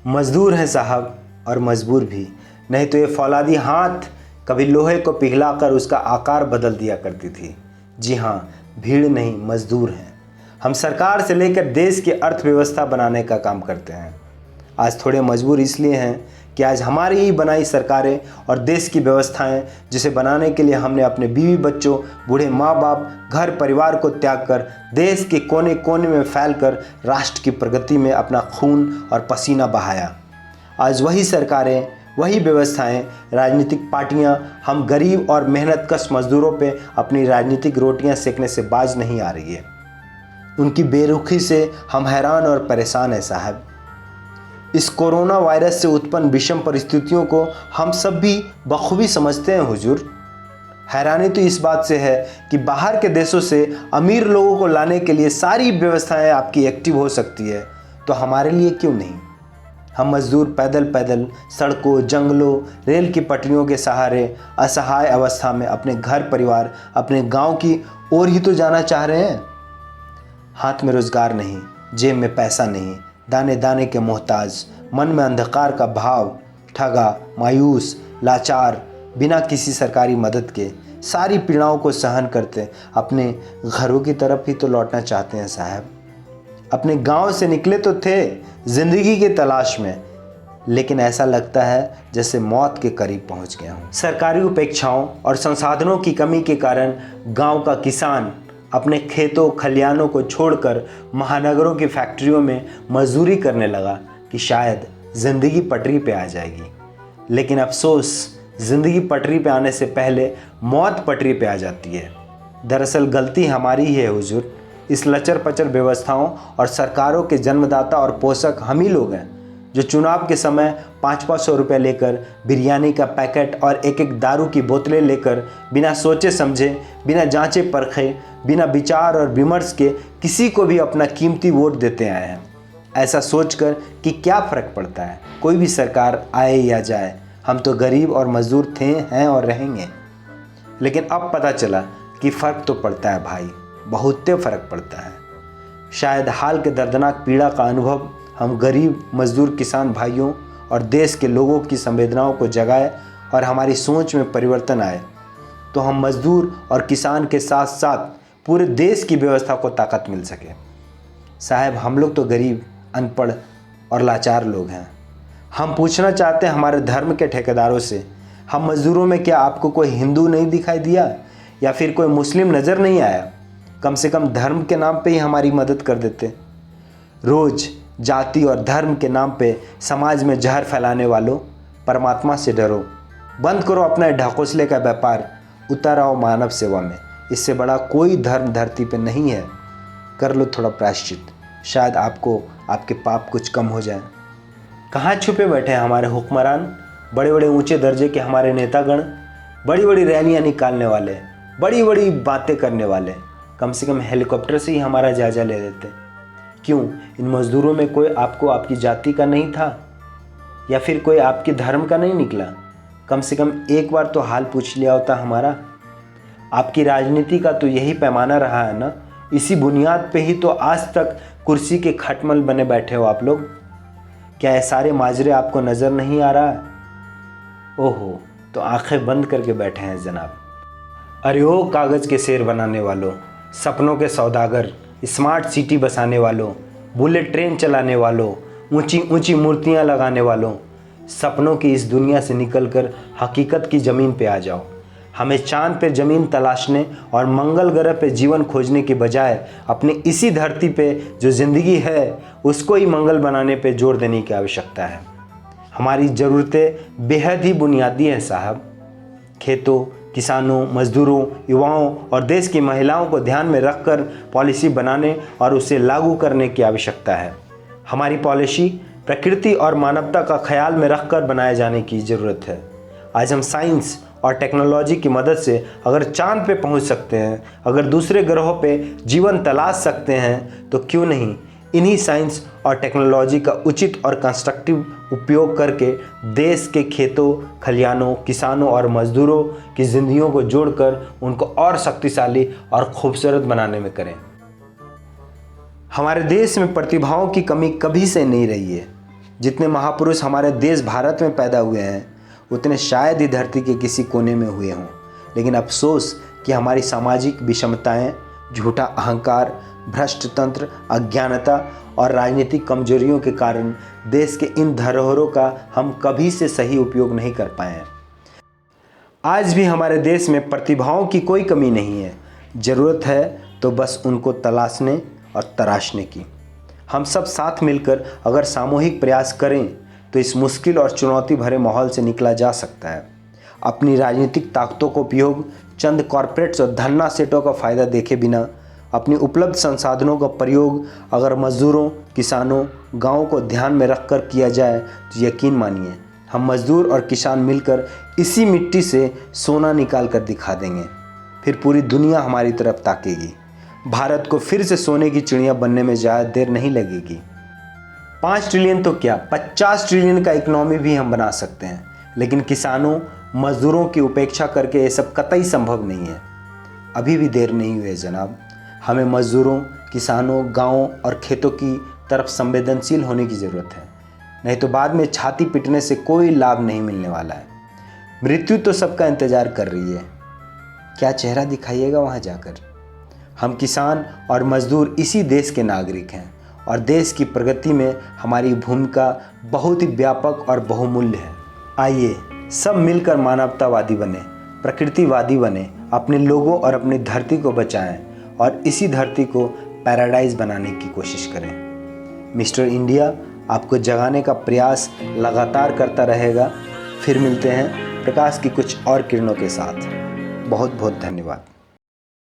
मजदूर हैं साहब और मजबूर भी, नहीं तो ये फौलादी हाथ कभी लोहे को पिघलाकर उसका आकार बदल दिया करती थी। जी हाँ, भीड़ नहीं, मजदूर हैं। हम सरकार से लेकर देश की अर्थव्यवस्था बनाने का काम करते हैं। आज थोड़े मजबूर इसलिए हैं कि आज हमारी ही बनाई सरकारें और देश की व्यवस्थाएं, जिसे बनाने के लिए हमने अपने बीवी बच्चों, बूढ़े माँ बाप, घर परिवार को त्याग कर देश के कोने कोने में फैलकर राष्ट्र की प्रगति में अपना खून और पसीना बहाया। आज वही सरकारें, वही व्यवस्थाएं, राजनीतिक पार्टियां हम गरीब और मेहनतकश मजदूरों पे अपनी राजनीतिक रोटियां सेकने से बाज नहीं आ रही है। उनकी बेरुखी से हम हैरान और परेशान हैं साहब। इस कोरोना वायरस से उत्पन्न विषम परिस्थितियों को हम सब भी बखूबी समझते हैं हुजूर। हैरानी तो इस बात से है कि बाहर के देशों से अमीर लोगों को लाने के लिए सारी व्यवस्थाएं आपकी एक्टिव हो सकती है, तो हमारे लिए क्यों नहीं? हम मजदूर पैदल पैदल सड़कों, जंगलों, रेल की पटरियों के सहारे असहाय अवस्था में अपने घर परिवार, अपने गांव की ओर ही तो जाना चाह रहे हैं। हाथ में रोजगार नहीं, जेब में पैसा नहीं, दाने दाने के मोहताज, मन में अंधकार का भाव, ठगा, मायूस, लाचार, बिना किसी सरकारी मदद के सारी पीड़ाओं को सहन करते अपने घरों की तरफ ही तो लौटना चाहते हैं साहब। अपने गांव से निकले तो थे जिंदगी की तलाश में, लेकिन ऐसा लगता है जैसे मौत के करीब पहुंच गया हूं। सरकारी उपेक्षाओं और संसाधनों की कमी के कारण गांव का किसान अपने खेतों खलियानों को छोड़कर महानगरों की फैक्ट्रियों में मजदूरी करने लगा कि शायद ज़िंदगी पटरी पे आ जाएगी। लेकिन अफसोस, ज़िंदगी पटरी पे आने से पहले मौत पटरी पे आ जाती है। दरअसल गलती हमारी ही है हुजूर। इस लचर पचर व्यवस्थाओं और सरकारों के जन्मदाता और पोषक हम ही लोग हैं, जो चुनाव के समय 500-500 रुपये लेकर बिरयानी का पैकेट और एक एक दारू की बोतलें लेकर बिना सोचे समझे, बिना जांचे परखे, बिना विचार और विमर्श के किसी को भी अपना कीमती वोट देते आए हैं, ऐसा सोचकर कि क्या फ़र्क पड़ता है, कोई भी सरकार आए या जाए, हम तो गरीब और मजदूर थे, हैं और रहेंगे। लेकिन अब पता चला कि फ़र्क तो पड़ता है भाई, बहुत फ़र्क पड़ता है। शायद हाल के दर्दनाक पीड़ा का अनुभव हम गरीब मजदूर किसान भाइयों और देश के लोगों की संवेदनाओं को जगाए और हमारी सोच में परिवर्तन आए, तो हम मजदूर और किसान के साथ साथ पूरे देश की व्यवस्था को ताकत मिल सके। साहब, हम लोग तो गरीब, अनपढ़ और लाचार लोग हैं। हम पूछना चाहते हैं हमारे धर्म के ठेकेदारों से, हम मजदूरों में क्या आपको कोई हिंदू नहीं दिखाई दिया या फिर कोई मुस्लिम नज़र नहीं आया? कम से कम धर्म के नाम पे ही हमारी मदद कर देते। रोज़ जाति और धर्म के नाम पे समाज में जहर फैलाने वालों, परमात्मा से डरो, बंद करो अपना ढकोसले का व्यापार, उतर आओ मानव सेवा में। इससे बड़ा कोई धर्म धरती पे नहीं है। कर लो थोड़ा प्रायश्चित, शायद आपको आपके पाप कुछ कम हो जाए। कहाँ छुपे बैठे हैं हमारे हुक्मरान, बड़े बड़े ऊंचे दर्जे के हमारे नेतागण, बड़ी बड़ी रैलियाँ निकालने वाले, बड़ी बड़ी बातें करने वाले। कम से कम हेलीकॉप्टर से ही हमारा जायजा ले लेते। क्यों इन मजदूरों में कोई आपको आपकी जाति का नहीं था या फिर कोई आपके धर्म का नहीं निकला? कम से कम एक बार तो हाल पूछ लिया होता हमारा। आपकी राजनीति का तो यही पैमाना रहा है ना, इसी बुनियाद पे ही तो आज तक कुर्सी के खटमल बने बैठे हो आप लोग। क्या ये सारे माजरे आपको नज़र नहीं आ रहा? ओहो, तो आंखें बंद करके बैठे हैं जनाब। अरे ओ कागज़ के शेर बनाने वालों, सपनों के सौदागर, स्मार्ट सिटी बसाने वालों, बुलेट ट्रेन चलाने वालों, ऊंची ऊंची मूर्तियां लगाने वालों, सपनों की इस दुनिया से निकलकर हकीकत की ज़मीन पे आ जाओ। हमें चांद पे ज़मीन तलाशने और मंगल ग्रह पे जीवन खोजने की बजाय अपने इसी धरती पे जो ज़िंदगी है उसको ही मंगल बनाने पे जोर देने की आवश्यकता है। हमारी ज़रूरतें बेहद ही बुनियादी हैं साहब। खेतों, किसानों, मजदूरों, युवाओं और देश की महिलाओं को ध्यान में रखकर पॉलिसी बनाने और उसे लागू करने की आवश्यकता है। हमारी पॉलिसी प्रकृति और मानवता का ख्याल में रखकर बनाए जाने की ज़रूरत है। आज हम साइंस और टेक्नोलॉजी की मदद से अगर चांद पे पहुंच सकते हैं, अगर दूसरे ग्रहों पे जीवन तलाश सकते हैं, तो क्यों नहीं इन्हीं साइंस और टेक्नोलॉजी का उचित और कंस्ट्रक्टिव उपयोग करके देश के खेतों, खलियानों, किसानों और मजदूरों की ज़िंदगियों को जोड़कर उनको और शक्तिशाली और खूबसूरत बनाने में करें। हमारे देश में प्रतिभाओं की कमी कभी से नहीं रही है। जितने महापुरुष हमारे देश भारत में पैदा हुए हैं उतने शायद ही धरती के किसी कोने में हुए हों। लेकिन अफसोस कि हमारी सामाजिक विषमताएं, झूठा अहंकार, भ्रष्ट तंत्र, अज्ञानता और राजनीतिक कमजोरियों के कारण देश के इन धरोहरों का हम कभी से सही उपयोग नहीं कर पाए हैं। आज भी हमारे देश में प्रतिभाओं की कोई कमी नहीं है। ज़रूरत है तो बस उनको तलाशने और तराशने की। हम सब साथ मिलकर अगर सामूहिक प्रयास करें तो इस मुश्किल और चुनौती भरे माहौल से निकला जा सकता है। अपनी राजनीतिक ताकतों का उपयोग चंद कॉरपोरेट्स और धन्ना सेठों का फ़ायदा देखे बिना अपनी उपलब्ध संसाधनों का प्रयोग अगर मज़दूरों, किसानों, गाँव को ध्यान में रखकर किया जाए तो यकीन मानिए हम मज़दूर और किसान मिलकर इसी मिट्टी से सोना निकाल कर दिखा देंगे। फिर पूरी दुनिया हमारी तरफ ताकेगी। भारत को फिर से सोने की चिड़िया बनने में ज़्यादा देर नहीं लगेगी। 5 ट्रिलियन तो क्या, 50 ट्रिलियन का इकोनॉमी भी हम बना सकते हैं। लेकिन किसानों, मज़दूरों की उपेक्षा करके ये सब कतई संभव नहीं है। अभी भी देर नहीं हुई है जनाब। हमें मज़दूरों, किसानों, गाँवों और खेतों की तरफ संवेदनशील होने की ज़रूरत है, नहीं तो बाद में छाती पीटने से कोई लाभ नहीं मिलने वाला है। मृत्यु तो सबका इंतज़ार कर रही है, क्या चेहरा दिखाइएगा वहाँ जाकर। हम किसान और मज़दूर इसी देश के नागरिक हैं और देश की प्रगति में हमारी भूमिका बहुत ही व्यापक और बहुमूल्य है। आइए सब मिलकर मानवतावादी बने, प्रकृतिवादी बने, अपने लोगों और अपनी धरती को बचाएं और इसी धरती को पैराडाइज बनाने की कोशिश करें। मिस्टर इंडिया आपको जगाने का प्रयास लगातार करता रहेगा। फिर मिलते हैं प्रकाश की कुछ और किरणों के साथ। बहुत बहुत धन्यवाद।